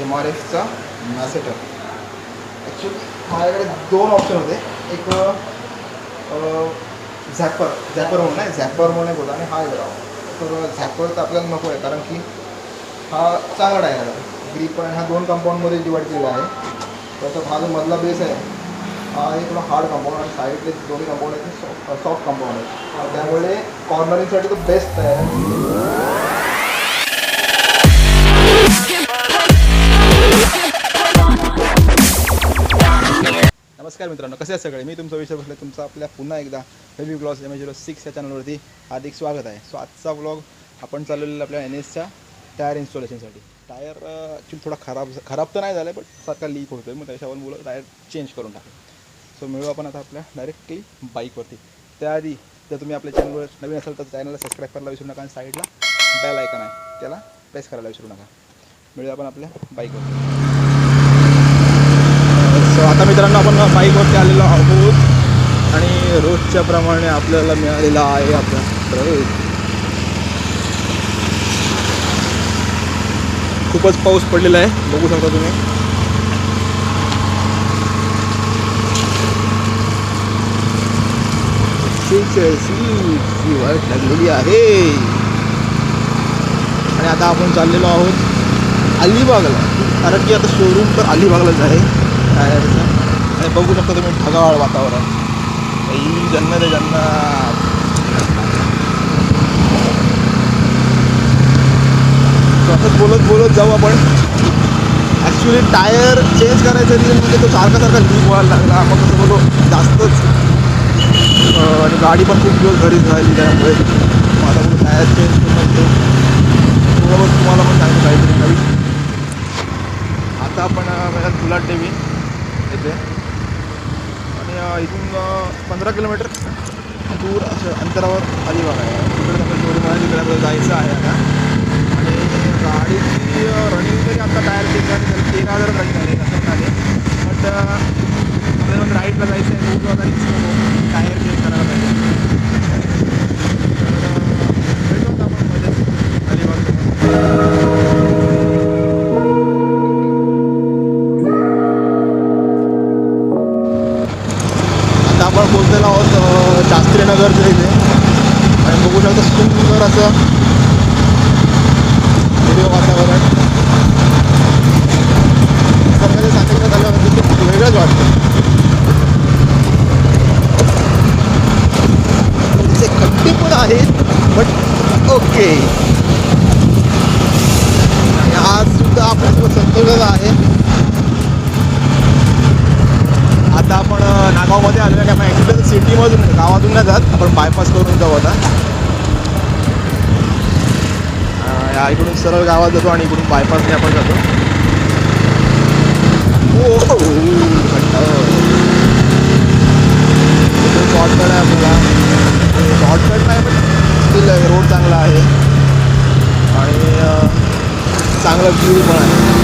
MRFचा मॅसेटर. Actually माझ्याकडे दोन option होते. एक झॅपर म्हणून नाही, झॅपर म्हणून एक होता आणि हा एक. तर झॅपर तर आपल्याला नको आहे कारण की हा चांगला टायर आहे. ग्रीप पण हा दोन कंपाऊंडमध्ये डिवाईड केलेला आहे. त्याचा हा जो मधला बेस आहे हा आहे थोडा हार्ड कंपाऊंड आणि साईडले दोन्ही कंपाऊंड आहेत ते सॉफ्ट कंपाऊंड आहे. त्यामुळे कॉर्नरिंगसाठी तो बेस्ट आहे. नमस्कार मित्रांनो, कसे आहेत सगळे? मी तुमचा विषय बसला तुमचा आपल्या पुन्हा एकदा हेवी ब्लॉग्स MR06 या चॅनलवरती हार्दिक स्वागत आहे. सो आजचा ब्लॉग आपण चालवलेला आपल्या NSच्या टायर इन्स्टॉलेशनसाठी. टायर ॲक्च्युली थोडा खराब तर नाही झाला, पण सारखा लीक होतो आहे. मग त्याच्यावर मुलं टायर चेंज करून टाकले. सो मिळू आपण आता आपल्या डायरेक्टली बाईकवरती. त्याआधी जर तुम्ही आपल्या चॅनलवर नवीन असाल तर चॅनलला सबस्क्राईब करायला विसरू नका आणि साईडला बेल आयकॉन आहे त्याला प्रेस करायला विसरू नका. मिळूया आपण आपल्या बाईकवरती. सो आता मित्रांनो आपण बाईकवरती आलेलो आहोत आणि रोजच्या प्रमाणे आपल्याला मिळालेला आहे आपला ट्रक. खूपच पाऊस पडलेला आहे, बघू शकता तुम्ही. वाईट लागलेली आहे आणि आता आपण चाललेलो आहोत अलिबागला, कारण की आता शोरूम तर अलिबागलाच आहे टायरचं. आणि बघू शकता तुम्ही ढगाळ वातावरण. जन्नत आहे जन्नत. असंच बोलत जाऊ आपण. ॲक्च्युली टायर चेंज करायचं रिझन म्हणजे तो सारखा लीक व्हायला लागला. मग कसं बोलू जास्तच, आणि गाडी पण खूप दिवस घरीच राहिली. त्यामुळे मला बोलू टायर चेंज करून थोडं तुम्हाला पण सांगतो काहीतरी नवीन. आता आपण तुला देवी येते आणि इथून 15 किलोमीटर दूर असं अंतरावर अलिबाग आहे. तिकडे आपण शोरूम आहे, तिकडे आपल्याला जायचं आहे आता. आणि गाडीची रनिंग तरी आता टायर चेंज झाली तर 13,000 रनिंग झाली असं झाले. बट आपल्याला राईडला जायचं आहे, खूप जागा टायर चेंज करायला पाहिजे. तर भेटून आपण मध्ये अलिबाग. आपण पोहोचलेलो आहोत शास्त्रीनगरच्या इथे आणि बघू शकता सुंदर असं व्हिडिओ वातावरण. निसर्गाचे सांगितलं झालं म्हणजे ते वेगळंच वाटतं. थोडेसे खड्डे पण आहेत बट ओके. आणि आज सुद्धा आपल्यासोबत संतोषच आहे. आता आपण नागावमध्ये आलेलो आहे. आपण ॲक्च्युली सिटीमधून गावातून नाही जात, आपण बायपास करून जाऊ आता. इकडून सरळ गावात जातो आणि इकडून बायपासने आपण जातो. शॉर्टकट आहे आपल्याला. शॉर्टकट नाही पण स्टील रोड चांगला आहे आणि चांगला व्ह्यू पण आहे.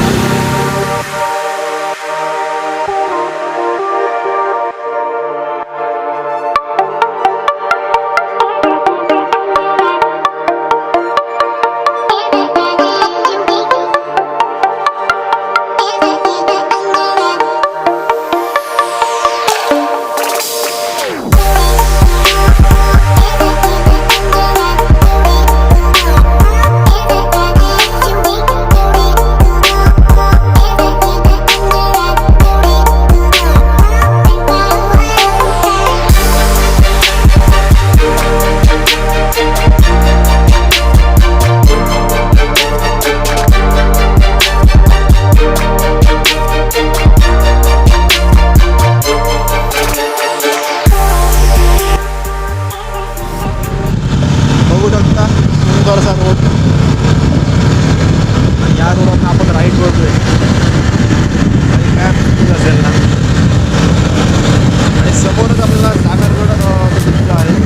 सुंदरसा रोड आणि या रोडवरून आपण राईट वळतोय आणि काय असेल ना. आणि समोरच आपल्याला सागरगड दिसलं आहे.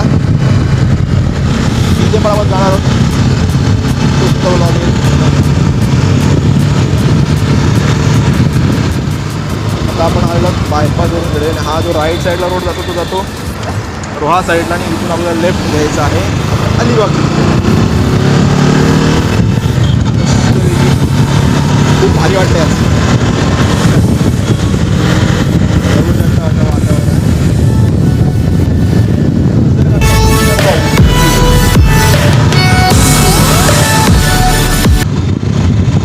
बघा, तिथे पण आपण जाणार आहोत. आता आपण आलेलो बायपासवरून गेले. हा जो राईट साईडला रोड जातो तो जातो रोहा साईडला आणि इथून आपल्याला लेफ्ट घ्यायचं आहे अलिबाग. खूप भारी वाटते आज.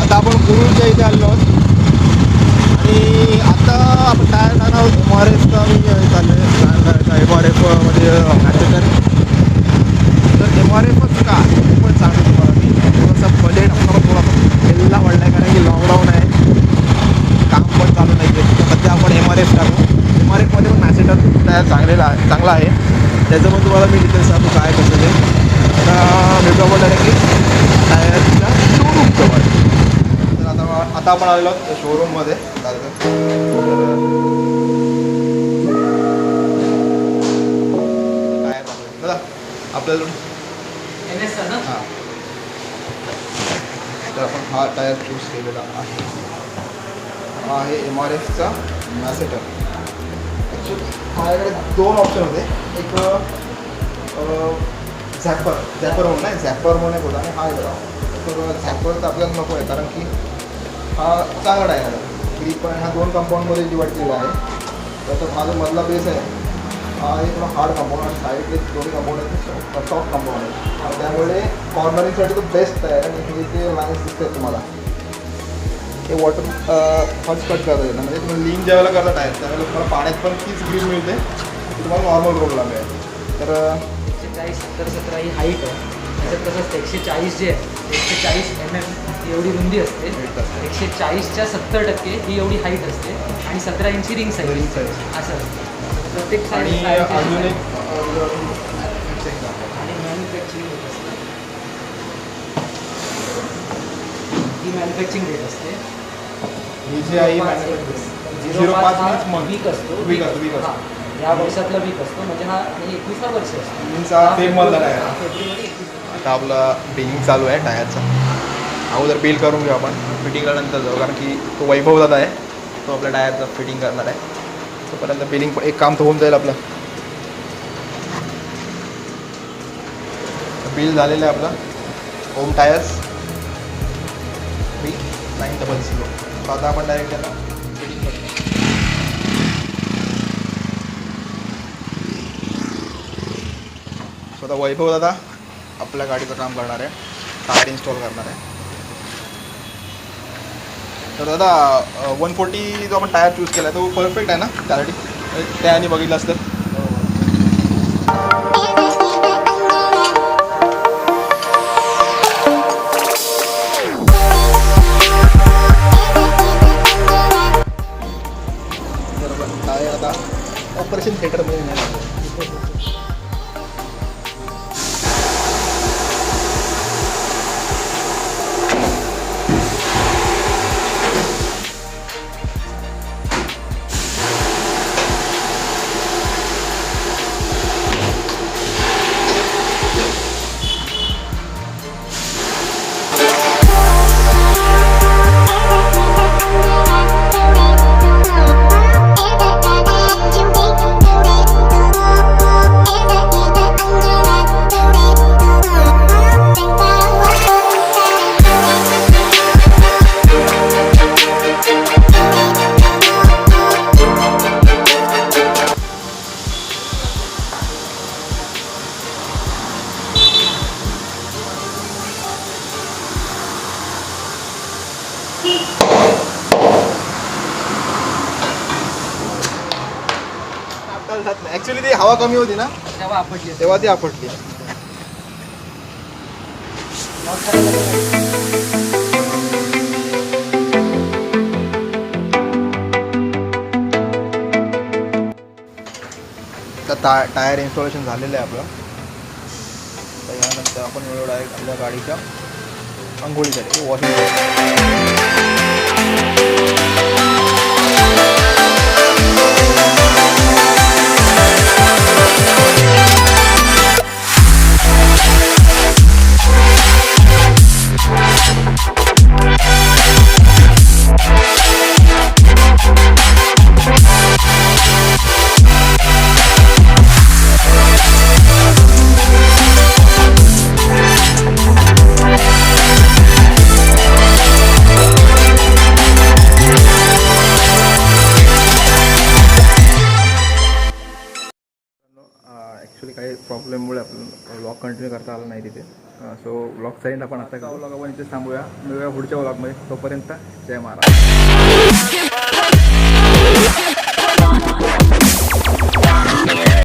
आता आपण कुरुलच्या इथे आलो आहोत आणि आता आपण टायर टाकणार आहोत MRFचा. मी चाललं आहे MRFमध्ये मॅसेटर. तर MRFच का पण सांगतो तुम्हाला मी. थोडंसं बजेट आपल्याला थोडासा वेळेला वाढला आहे कारण की लॉकडाऊन आहे, काम पण चालू नाही आहे. तर सध्या आपण MRF टाकू. MRFमध्ये पण मॅसेटर टायर चांगला आहे. त्याचं पण तुम्हाला मी डिटेल्स सांगतो काय कसं ते. आता भेटू आपण डायरेक्टली टायरच्या शोरूम जवळ. तर आता आपण आलेलो आहोत शोरूममध्ये. दादा आपल्याला NS ना. हां, तर आपण हा टायर चूज केलेला आहे. हा आहे MRFचा मॅसेटर. ॲक्च्युली माझ्याकडे दोन ऑप्शन होते. एक झॅपर म्हणून आहे, झॅपर म्हणून एक होता आणि हा एक होता. तर झॅपर तर आपल्याला नको आहे कारण की हा चांगला टायर आहे. ग्रीप पण हा 2 कंपाऊंडमध्ये डिवाईड केलेला आहे. तर माझा मधला बेस आहे हा एक थोडा हार्ड कंपाऊंड आणि साईडले 2 कंपाऊंड आहेत सॉफ्ट कंपाऊंड आहे. त्यामुळे कॉर्नरिंगसाठी तो बेस्ट आहे. आणि हे जे लाईन्स दिसतात तुम्हाला हे वॉटर फर्स्ट कट करता येतं. म्हणजे तुम्ही लीन ज्यावेळेला करत आहे त्यावेळेला तुम्हाला पाण्यात पण तीच ग्रीप मिळते ती तुम्हाला नॉर्मल रोडला मिळेल. तर 140, 70, 17 ही हाईट आहे. त्याच्यात कसं असतं 140 जे आहे 140 mm ही एवढी रुंदी असते. 140च्या 70% ही एवढी हाईट असते आणि 17 इंची रिंग साईज असं असतं प्रत्येक साईड. आणि अजून एक आणि मॅन्युफॅक्चरिंग रेट असते. ही मॅन्युफॅक्चरिंग रेट असते. ही जी आहे 05 वीक असतो. वीक असतो. या वर्षातला वीक असतो म्हणजे हा आणि 21 वर्ष असतो. मीन्सचा फेममधला टायर. फेब्रुवारी 21. आता आपला बिलिंग चालू आहे टायरचा. अगोदर बिल करून घेऊ आपण, फिटिंग नंतर जाऊ कारण की तो वैभव दादा आहे, तो आपल्या टायरचं फिटिंग करणार आहे. तोपर्यंत बिलिंग पण एक काम तर होऊन जाईल आपलं. बिल झालेलं आहे आपलं. Home tyres 3900. तर आता आपण डायरेक्ट त्याला फिटिंग करतो. स्वतः वैभव दादा आपल्या गाडीचं काम करणार आहे, टायर इन्स्टॉल करणार आहे. तर दादा 140 जो आपण टायर चूज केला आहे तो परफेक्ट आहे ना त्यासाठी? त्याने बघितलं तर टायर आता ऑपरेशन थिएटरमध्ये नाही लागलं. ॲक्च्युली ती हवा कमी होती ना तेव्हा ती आपटली. टायर इन्स्टॉलेशन झालेलं आहे आपलं. तर यानंतर आपण वेळ डायरेक्ट आपल्या गाडीच्या अंघोळीसाठी वॉशिंग. प्रॉब्लेममुळे आपल्याला व्लॉग कंटिन्यू करता आला नाही तिथे. सो व्लॉगचा एंड आपण आता व्लॉग आपण इथेच थांबूया. मिळूया पुढच्या व्लॉगमध्ये. तोपर्यंत जय महाराष्ट्र.